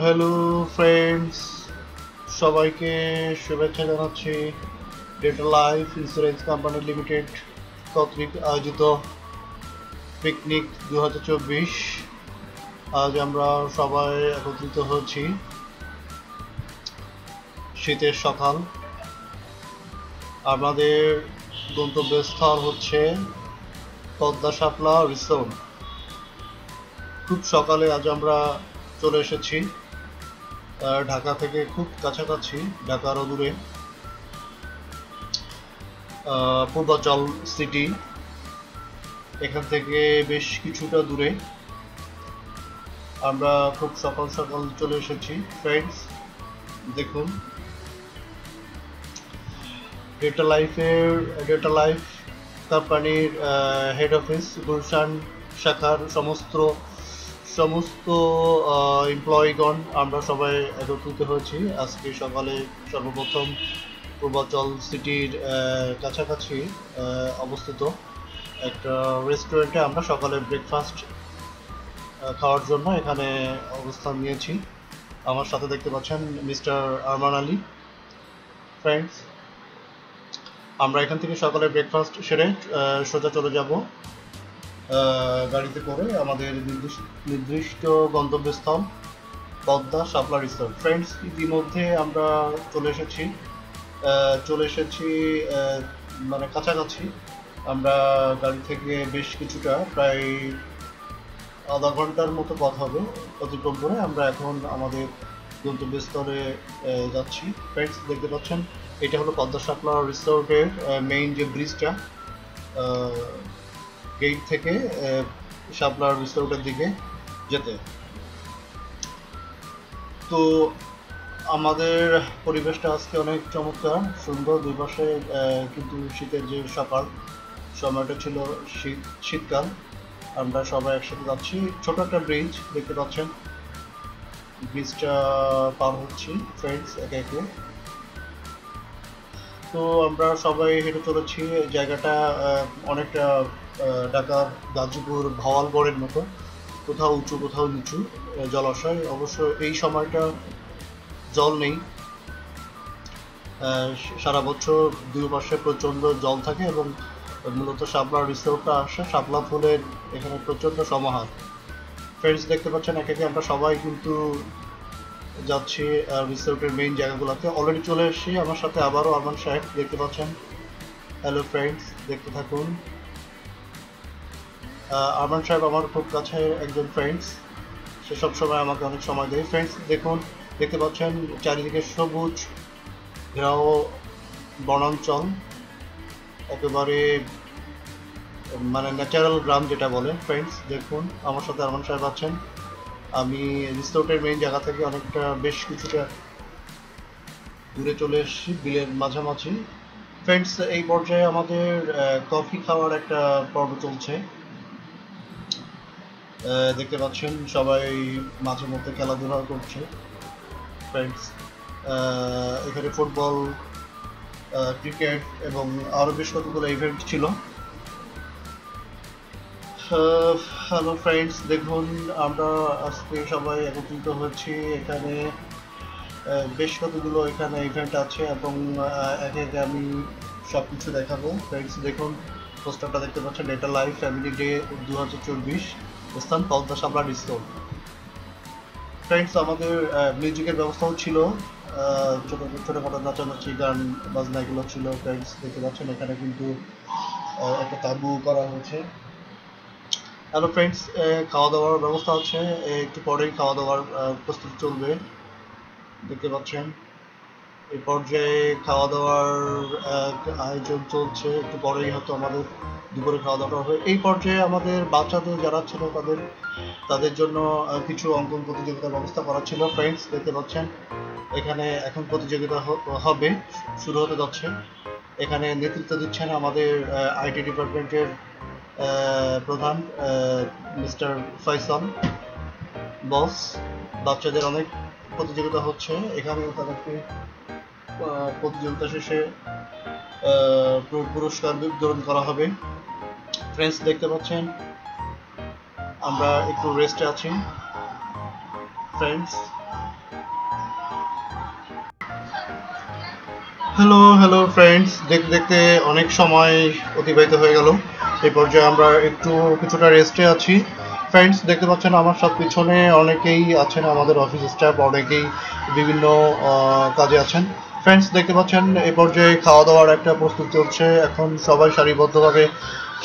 Hello friends, সবাইকে শুভেচ্ছা জানাচ্ছি। Data life insurance company limited কর্তৃক আয়োজিত পিকনিক 2024। আজ আমরা সবাই একত্রিত হয়েছি। শীতের সকাল, আমাদের গন্তব্যস্থল হচ্ছে পদ্মা শাপলা রিসোর্ট। খুব সকালে আজ আমরা চলে এসেছি ঢাকা থেকে, খুব কাছাকাছি, ঢাকার দূরে পূর্বাচল সিটি, এখান থেকে বেশ কিছুটা দূরে। আমরা খুব সকাল সকাল চলে এসেছি ফ্রেন্ডস। দেখুন, ডেটা লাইফ কোম্পানির হেড অফিস গুলশান শাখার সমস্ত এমপ্লয়িগণ আমরা সবাই একত্রিত হয়েছি আজকে সকালে। সর্বপ্রথম পূর্বাচল সিটির কাছাকাছি অবস্থিত একটা রেস্টুরেন্টে আমরা সকালে ব্রেকফাস্ট খাওয়ার জন্য এখানে অবস্থান নিয়েছি। আমার সাথে দেখতে পাচ্ছেন মিস্টার আরমান আলী। ফ্রেন্ডস, আমরা এখান থেকে সকালে ব্রেকফাস্ট সেরে সোজা চলে যাব গাড়িতে করে আমাদের নির্দিষ্ট গন্তব্যস্থল পদ্মা শাপলা রিসোর্ট। ফ্রেন্ডস, ইতিমধ্যে আমরা চলে এসেছি মানে কাছাকাছি। আমরা গাড়ি থেকে বেশ কিছুটা, প্রায় আধা ঘন্টার মতো পথ হবে অতিক্রম করে আমরা এখন আমাদের গন্তব্যস্থলে যাচ্ছি। ফ্রেন্ডস, দেখতে পাচ্ছেন এটা হলো পদ্মা শাপলা রিসোর্টের মেইন যে ব্রিজটা, গেট থেকে শাপলা রিসোর্টের দিকে যেতে। তো আমাদের পরিবেশটা আজকে অনেক চমৎকার, সুন্দর। দুই পাশে কিন্তু শীতের যে সময়টা ছিল শীতকাল। আমরা সবাই একসাথে যাচ্ছি। ছোট একটা ব্রিজ দেখতে পাচ্ছেন, ব্রিজটা পার হচ্ছি ফ্রেন্ডস একে একে। তো আমরা সবাই হেঁটে চলেছি। জায়গাটা অনেকটা ঢাকার গাজীপুর ভাওয়ালগড়ের মতো, কোথাও উঁচু কোথাও নিচু জলাশয়। অবশ্য এই সময়টা জল নেই, সারা বছর দুই পাশে প্রচণ্ড জল থাকে এবং মূলত শাপলা রিসোর্টটা আসে শাপলা ফুলের এখানে প্রচণ্ড সমাহার। ফ্রেন্ডস, দেখতে পাচ্ছেন একে একে আমরা সবাই কিন্তু যাচ্ছি রিসোর্টের মেইন জায়গাগুলোতে। অলরেডি চলে এসেছি। আমার সাথে আবারও আরমান সাহেব দেখতে পাচ্ছেন। হ্যালো ফ্রেন্ডস, দেখতে থাকুন। আরমান সাহেব আমার খুব কাছে একজন ফ্রেন্ডস, সে সবসময় আমাকে অনেক সময় দেয়। ফ্রেন্ডস, দেখুন, দেখতে পাচ্ছেন চারিদিকে সবুজ ঘেরাও বনাঞ্চল, একেবারে মানে ন্যাচারাল গ্রাম যেটা বলে। ফ্রেন্ডস, দেখুন আমার সাথে আরমান সাহেব আছেন। আমি রিসোর্টের মেইন জায়গা থেকে অনেকটা বেশ কিছুটা দূরে চলে এসেছি, বিলের মাঝামাঝি। ফ্রেন্ডস, এই পর্যায়ে আমাদের কফি খাওয়ার একটা পর্ব চলছে। দেখতে পাচ্ছেন সবাই মাঝে মধ্যে খেলাধুলা করছে। ফ্রেন্ডস, এখানে ফুটবল, ক্রিকেট এবং আরও বেশ কতগুলো ইভেন্ট ছিল। হ্যালো ফ্রেন্ডস, দেখুন আমরা আজকে সবাই একত্রিত হয়েছি এখানে। বেশ কতগুলো এখানে ইভেন্ট আছে এবং একে একে আমি সব কিছু দেখাবো। ফ্রেন্ডস, দেখুন পোস্টারটা দেখতে পাচ্ছেন, ডেটা লাইফ ফ্যামিলি ডে 2024, স্থান পদ্মা শাপলা রিসোর্ট। ফ্রেন্ডস, আমাদের মিউজিকের ব্যবস্থাও ছিল, ছোটোখাটো নাচানাচি, গান বাজনা এগুলো ছিল। ফ্রেন্ডস, দেখতে পাচ্ছেন এখানে কিন্তু একটা তাঁবু করা হয়েছে। হ্যালো ফ্রেন্ডস, খাওয়া দাওয়ার ব্যবস্থা আছে, একটু পরেই খাওয়া দাওয়ার প্রস্তুতি চলবে। দেখতে পাচ্ছেন এই পর্যায়ে খাওয়া দাওয়ার আয়োজন চলছে, একটু পরেই হয়তো আমাদের দুপুরে খাওয়া দাওয়া হবে। এই পর্যায়ে আমাদের বাচ্চাদের যারা ছিল তাদের জন্য কিছু অঙ্কন প্রতিযোগিতার ব্যবস্থা করা ছিল। ফ্রেন্ডস, দেখতে পাচ্ছেন এখানে এখন প্রতিযোগিতা হবে, শুরু হতে যাচ্ছে। এখানে নেতৃত্ব দিচ্ছেন আমাদের আইটি ডিপার্টমেন্টের প্রধান মিস্টার ফয়সাল বস। বাচ্চাদের অনেক প্রতিযোগিতা হচ্ছে এখানে, তাদেরকে প্রতিযোগিতা শেষে পুরস্কার বিতরণ করা হবে। ফ্রেন্ডস, দেখতে পাচ্ছেন আমরা একটু রেস্টে আছি। ফ্রেন্ডস, হ্যালো হ্যালো ফ্রেন্ডস, দেখতে দেখতে অনেক সময় অতিবাহিত হয়ে গেল। এই পর্যায়ে আমরা একটু কিছুটা রেস্টে আছি। ফ্রেন্ডস, দেখতে পাচ্ছেন আমার সব পিছনে অনেকেই আছেন, আমাদের অফিস স্টাফ অনেকেই বিভিন্ন কাজে আছেন। ফ্রেন্ডস, দেখতে পাচ্ছেন এই পর্যায়ে খাওয়া দাওয়ার একটা প্রস্তুতি চলছে। এখন সবাই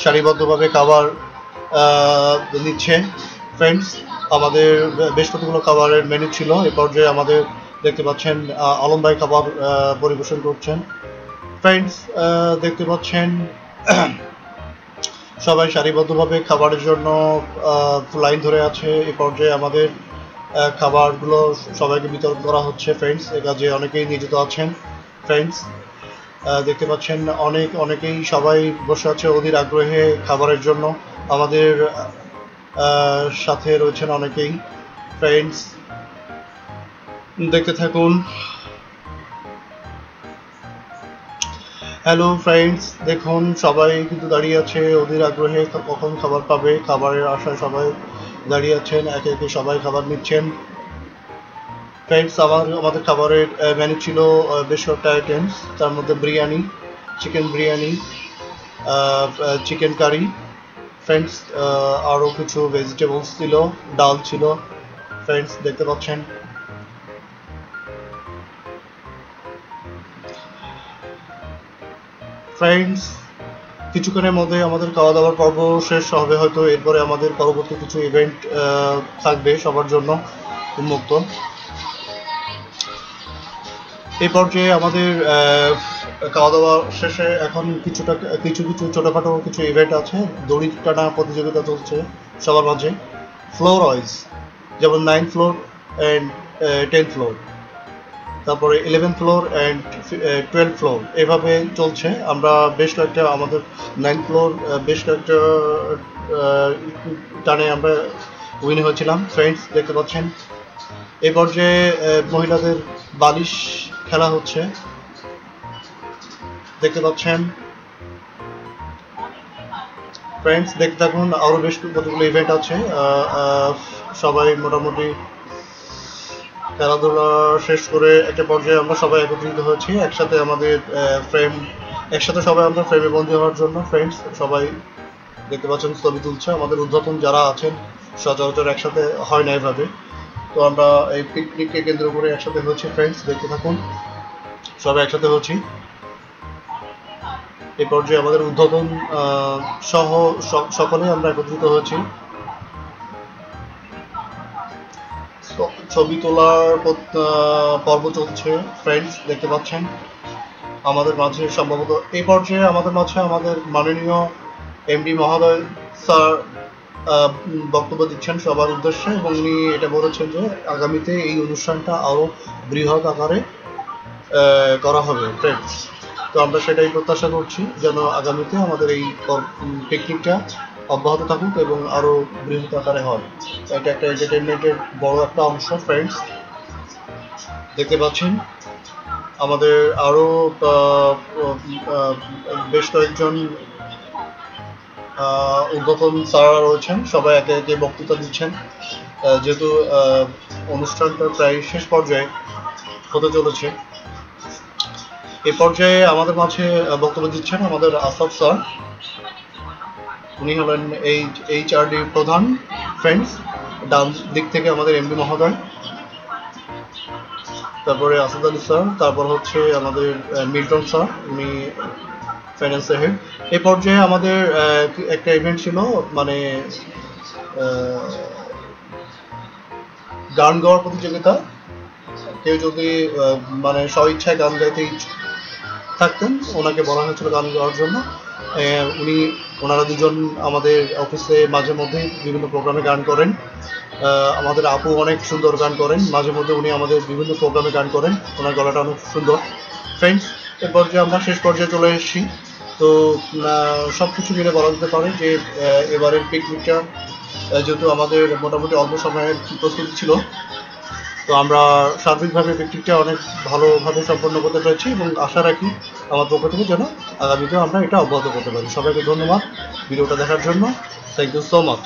সারিবদ্ধভাবে খাবার নিচ্ছে। ফ্রেন্ডস, আমাদের বেশ কতগুলো খাবারের মেনু ছিল। এই পর্যায়ে আমাদের দেখতে পাচ্ছেন আলম ভাই খাবার পরিবেশন করছেন। ফ্রেন্ডস, দেখতে পাচ্ছেন সবাই সারিবদ্ধভাবে খাবারের জন্য লাইন ধরে আছে। এই পর্যায়ে আমাদের খাবারগুলো সবাইকে বিতরণ করা হচ্ছে। ফ্রেন্ডস, এ কাজে অনেকেই নিয়োজিত আছেন। ফ্রেন্ডস, দেখতে পাচ্ছেন অনেকেই সবাই বসে আছে অধীর আগ্রহে খাবারের জন্য। আমাদের সাথে রয়েছেন অনেকেই। ফ্রেন্ডস, দেখতে থাকুন। হ্যালো ফ্রেন্ডস, দেখুন সবাই কিন্তু দাঁড়িয়ে আছে অধীর আগ্রহে কখন খাবার পাবে, খাবারের আশায় সবাই দাঁড়িয়ে আছেন, একে একে সবাই খাবার নিচ্ছেন। ফ্রেন্ডস, আমাদের খাবারের মেনু ছিল বেশ কয়েকটা আইটেমস, তার মধ্যে biryani, chicken biryani, chicken curry. Friends, আরও কিছু ভেজিটেবলস ছিল, ডাল ছিল। ফ্রেন্ডস, দেখতে পাচ্ছেন। ফ্রেন্ডস, কিছুক্ষণের মধ্যে আমাদের খাওয়া দাওয়ার পর্ব শেষ হবে হয়তো। এরপরে আমাদের পরবর্তী কিছু ইভেন্ট থাকবে সবার জন্য উন্মুক্ত। এই পর্যায়ে আমাদের খাওয়া দাওয়া শেষে এখন কিছু ছোটোখাটো কিছু ইভেন্ট আছে। দড়ি টানা প্রতিযোগিতা চলছে সবার মাঝে, ফ্লোর ওয়াইজ, যেমন 9th floor and 10th floor, তারপরে 11th floor and 12th floor, এভাবে চলছে। আমরা বেশ কয়েকটা আমাদের 9th ফ্লোর বেশ কয়েকটা টানে আমরা উইন হয়েছিলাম। ফ্রেন্ডস, দেখতে পাচ্ছেন এই পর্যায়ে মহিলাদের বালিশ খেলা হচ্ছে, দেখতে পাচ্ছেন। ফ্রেন্ডস, দেখতে থাকুন, আরও বেশ কতগুলো ইভেন্ট আছে। সবাই মোটামুটি খেলাধুলা শেষ করে একটা পর্যায়ে আমরা সবাই একত্রিত হয়েছি একসাথে সবাই আমরা ফ্রেমে বন্দী হওয়ার জন্য। ফ্রেন্ডস, সবাই দেখতে পাচ্ছেন ছবি তুলছে। আমাদের ঊর্ধ্বতন যারা আছেন সচরাচর একসাথে হয় না এভাবে, তো আমরা এই পিকনিককে কেন্দ্র করে একসাথে হয়েছি। ফ্রেন্ডস, দেখতে থাকুন, সবাই একসাথে হচ্ছি। এই পর্যায়ে আমাদের ঊর্ধ্বতন সহ সকলে আমরা একত্রিত হয়েছি। ছবি তোলার পর্ব চলছে। ফ্রেন্ডস, দেখতে পাচ্ছেন আমাদের মাঝে সম্ভবত এই পর্যায়ে আমাদের মাননীয় এমডি মহোদয় স্যার বক্তব্য দিচ্ছেন সবার উদ্দেশ্যে, এবং উনি এটা বলেছেন যে আগামীতে এই অনুষ্ঠানটা আরও বৃহৎ আকারে করা হবে। ফ্রেন্ডস, তো আমরা সেটাই প্রত্যাশা করছি যেন আগামীতে আমাদের এই পিকনিকটা অব্যাহত থাকুক এবং আরও বৃহৎ আকারে হয়। এটা একটা এন্টারটেনমেন্টের বড় একটা অংশ। ফ্রেন্ডস, দেখতে পাচ্ছেন আমাদের আরও বেশ কয়েকজন ঊর্ধ্বতন স্যাররা রয়েছেন, সবাই একে একে বক্তৃতা দিচ্ছেন। যেহেতু অনুষ্ঠানটা প্রায় শেষ পর্যায়ে হতে চলেছে, এই পর্যায়ে আমাদের মাঝে বক্তব্য দিচ্ছেন আমাদের আসাদ স্যার। উনি হলেন HRD প্রধান। ফ্রেন্ডস, ডান দিক থেকে আমাদের এমডি মহোদয়, তারপরে আসাদ আলী স্যার, তারপর হচ্ছে আমাদের মিল্টন স্যার, উনি ফাইন্যান্সের হেড। এই পর্যায়ে আমাদের একটা ইভেন্ট ছিল, মানে গান গাওয়ার প্রতিযোগিতা। কেউ যদি মানে স্বইচ্ছায় গান গাইতে থাকতেন, ওনাকে বলা হয়েছিল গান গাওয়ার জন্য। ওনারা দুজন আমাদের অফিসে মাঝে মধ্যে বিভিন্ন প্রোগ্রামে গান করেন। আমাদের আপু অনেক সুন্দর গান করেন, মাঝে মধ্যে উনি আমাদের বিভিন্ন প্রোগ্রামে গান করেন, ওনার গলাটা অনেক সুন্দর। ফ্রেন্ডস, এর পর্যায়ে আমরা শেষ পর্যায়ে চলে এসেছি। তো সব কিছু মিলে বলা যেতে পারে যে এবারের পিকনিকটা যেহেতু আমাদের মোটামুটি অল্প সময়ের প্রস্তুতি ছিল, তো আমরা সার্বিকভাবে পিকনিকটা অনেক ভালোভাবে সম্পন্ন করতে পেরেছি, এবং আশা রাখি আমার পক্ষ থেকে যেন আগামীতেও আমরা এটা অব্যাহত করতে পারি। সবাইকে ধন্যবাদ ভিডিওটা দেখার জন্য। Thank you so much.